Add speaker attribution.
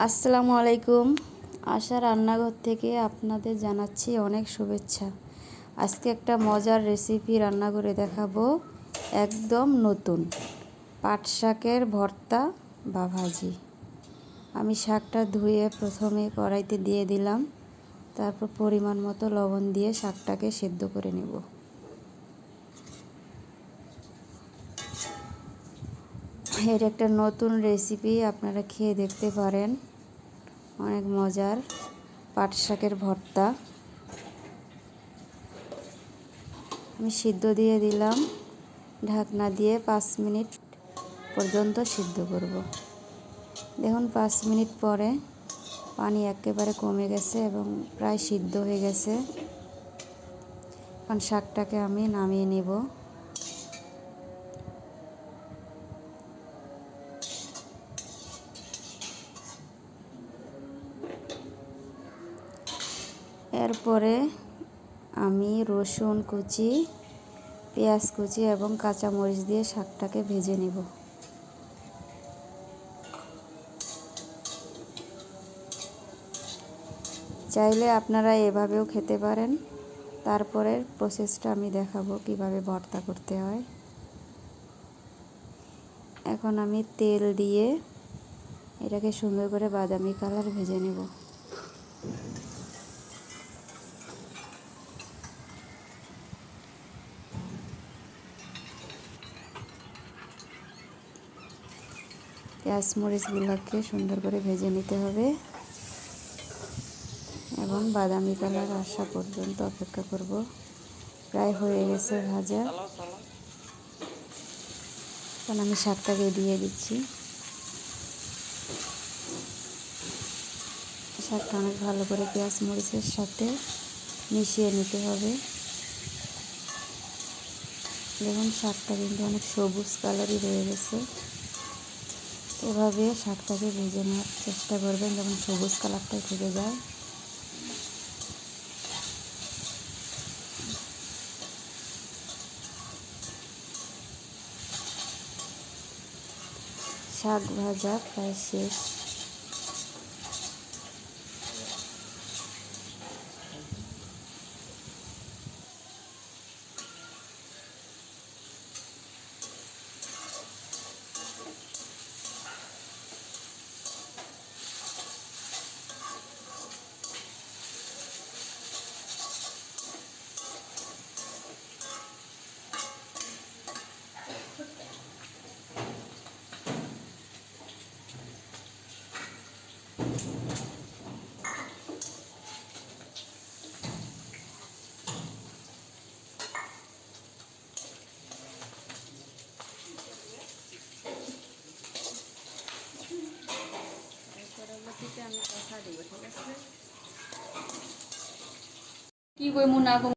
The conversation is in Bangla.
Speaker 1: আসসালামু আলাইকুম। আশা রান্নাঘর থেকে আপনাদের জানাচ্ছি অনেক শুভেচ্ছা। আজকে একটা মজার রেসিপি রান্না করে দেখাবো, একদম নতুন পাট শাকের ভর্তা বা ভাজি। আমি শাকটা ধুয়ে প্রথমে কড়াইতে দিয়ে দিলাম, তারপর পরিমাণ মতো লবণ দিয়ে শাকটাকে সেদ্ধ করে নেব। এর একটা নতুন রেসিপি, আপনারা খেয়ে দেখতে পারেন, অনেক মজার পাট শাকের ভর্তা। আমি সিদ্ধ দিয়ে দিলাম, ঢাকনা দিয়ে 5 মিনিট পর্যন্ত সিদ্ধ করব। দেখুন 5 মিনিট পরে পানি একেবারে কমে গেছে এবং প্রায় সিদ্ধ হয়ে গেছে। এখন শাকটাকে আমি নামিয়ে নেব। এরপরে আমি রসুন কুচি, পেঁয়াজ কুচি এবং কাঁচামরিচ দিয়ে শাকটাকে ভেজে নেব। চাইলে আপনারা এভাবেও খেতে পারেন। তারপরের প্রসেসটা আমি দেখাবো কিভাবে ভর্তা করতে হয়। এখন আমি তেল দিয়ে এটাকে সুন্দর করে বাদামি কালার ভেজে নেব। পেঁয়াজ মরিচগুলোকে সুন্দর করে ভেজে নিতে হবে এবং বাদামি কালার আসা পর্যন্ত অপেক্ষা করব। প্রায় হয়ে গেছে ভাজা। এখন আমি শাকটাকে দিয়ে দিচ্ছি। শাকটা অনেক ভালো করে পেঁয়াজ মরিচের সাথে মিশিয়ে নিতে হবে। দেখুন শাকটা কিন্তু অনেক সবুজ কালারই রয়ে গেছে। এভাবে শাকটাকে ভেজে নেওয়ার চেষ্টা করবেন যখন সবুজ কালারটাই থেকে যায়। শাক ভাজা প্রায় শেষ।
Speaker 2: আমি কথা দিব, ঠিক আছে? কি কইমু না কইমু